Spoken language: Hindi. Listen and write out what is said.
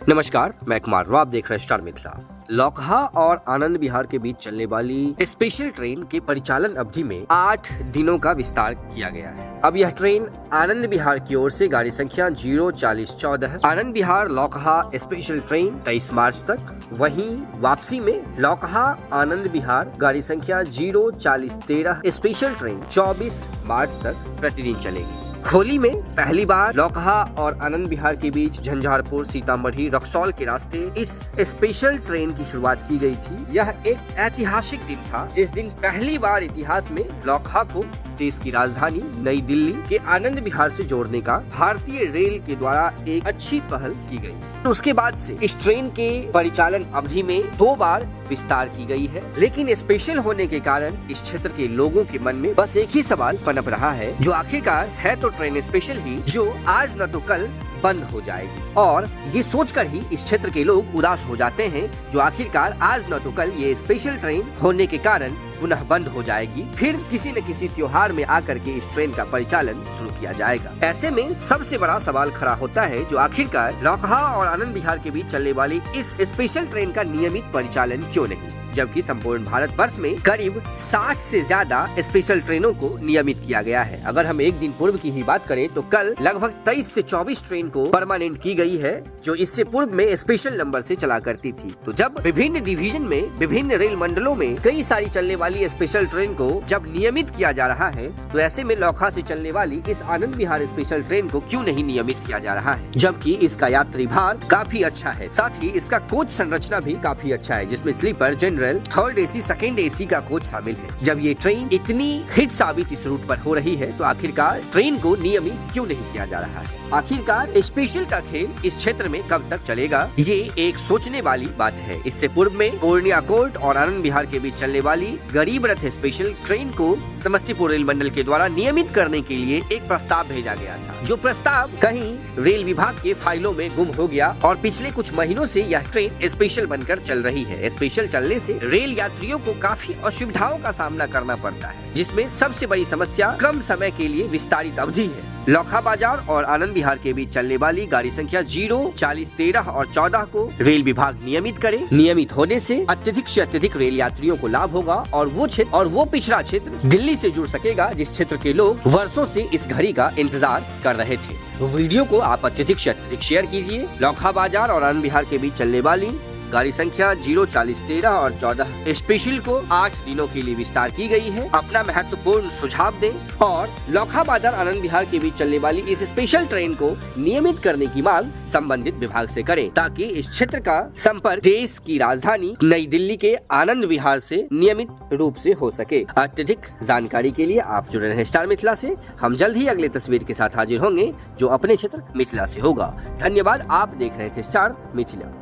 नमस्कार, मैं कुमार। आप देख रहे हैं स्टार मिथिला। लौकहा और आनंद विहार के बीच चलने वाली स्पेशल ट्रेन के परिचालन अवधि में 8 दिनों का विस्तार किया गया है। अब यह ट्रेन आनंद विहार की ओर से गाड़ी संख्या 04014 आनंद विहार लौकहा स्पेशल ट्रेन 23 मार्च तक, वहीं वापसी में लौकहा आनंद विहार गाड़ी संख्या 04013 स्पेशल ट्रेन 24 मार्च तक प्रतिदिन चलेगी। होली में पहली बार लौकहा और आनंद विहार के बीच झंझारपुर, सीतामढ़ी, रक्सौल के रास्ते इस स्पेशल ट्रेन की शुरुआत की गई थी। यह एक ऐतिहासिक दिन था जिस दिन पहली बार इतिहास में लौकहा को देश की राजधानी नई दिल्ली के आनंद विहार से जोड़ने का भारतीय रेल के द्वारा एक अच्छी पहल की गई थी। उसके बाद से इस ट्रेन के परिचालन अवधि में 2 बार विस्तार की गई है, लेकिन स्पेशल होने के कारण इस क्षेत्र के लोगों के मन में बस एक ही सवाल पनप रहा है, जो आखिरकार है तो ट्रेन स्पेशल ही, जो आज न तो कल बंद हो जाएगी। और ये सोचकर ही इस क्षेत्र के लोग उदास हो जाते हैं, जो आखिरकार आज न तो कल ये स्पेशल ट्रेन होने के कारण पुनः बंद हो जाएगी, फिर किसी न किसी त्योहार में आकर के इस ट्रेन का परिचालन शुरू किया जाएगा। ऐसे में सबसे बड़ा सवाल खड़ा होता है, जो आखिरकार लौकहा और आनंद विहार के बीच चलने वाली इस स्पेशल ट्रेन का नियमित परिचालन क्यों नहीं, जबकि संपूर्ण भारत वर्ष में करीब 60 से ज्यादा स्पेशल ट्रेनों को नियमित किया गया है। अगर हम एक दिन पूर्व की ही बात करें तो कल लगभग 23 से 24 ट्रेन को परमानेंट की गई है, जो इससे पूर्व में स्पेशल नंबर से चला करती थी। तो जब विभिन्न डिवीजन में विभिन्न रेल मंडलों में कई सारी चलने वाली स्पेशल ट्रेन को जब नियमित किया जा रहा है, तो ऐसे में लौकहा से चलने वाली इस आनंद विहार स्पेशल ट्रेन को क्यों नहीं नियमित किया जा रहा है, जबकि इसका यात्री भार काफी अच्छा है। साथ ही इसका कोच संरचना भी काफी अच्छा है, जिसमें sleeper, general, third AC, second AC का कोच शामिल है। जब ये ट्रेन इतनी हिट साबित इस रूट पर हो रही है, तो आखिरकार ट्रेन को नियमित क्यों नहीं किया जा रहा है? आखिरकार स्पेशल का खेल इस क्षेत्र में कब तक चलेगा, ये एक सोचने वाली बात है। इससे पूर्व में पूर्णिया कोर्ट और आनंद विहार के बीच चलने वाली गरीब रथ स्पेशल ट्रेन को समस्तीपुर रेल मंडल के द्वारा नियमित करने के लिए एक प्रस्ताव भेजा गया था, जो प्रस्ताव कहीं रेल विभाग के फाइलों में गुम हो गया और पिछले कुछ महीनों से यह ट्रेन स्पेशल बनकर चल रही है। स्पेशल चलने से रेल यात्रियों को काफी असुविधाओं का सामना करना पड़ता है, जिसमें सबसे बड़ी समस्या कम समय के लिए विस्तारित अवधि है। लौकहा बाजार और आनंद विहार के बीच चलने वाली गाड़ी संख्या 04013 और 14 को रेल विभाग नियमित करे। नियमित होने से अत्यधिक से अत्यधिक रेल यात्रियों को लाभ होगा और वो क्षेत्र और वो पिछड़ा क्षेत्र दिल्ली से जुड़ सकेगा, जिस क्षेत्र के लोग वर्षों से इस घड़ी का इंतजार कर रहे थे। तो वीडियो को आप अत्यधिक से अत्यधिक शेयर कीजिए। लौकहा बाजार और आनंद विहार के बीच चलने वाली गाड़ी संख्या 04013 और 14 स्पेशल को 8 दिनों के लिए विस्तार की गई है। अपना महत्वपूर्ण सुझाव दें और लौकहा बाजार आनंद विहार के बीच चलने वाली इस स्पेशल ट्रेन को नियमित करने की मांग संबंधित विभाग से करें, ताकि इस क्षेत्र का संपर्क देश की राजधानी नई दिल्ली के आनंद विहार से नियमित रूप से हो सके। अत्यधिक जानकारी के लिए आप जुड़े रहे स्टार मिथिला से। हम जल्द ही अगले तस्वीर के साथ हाजिर होंगे, जो अपने क्षेत्र मिथिला से होगा। धन्यवाद। आप देख रहे थे स्टार मिथिला।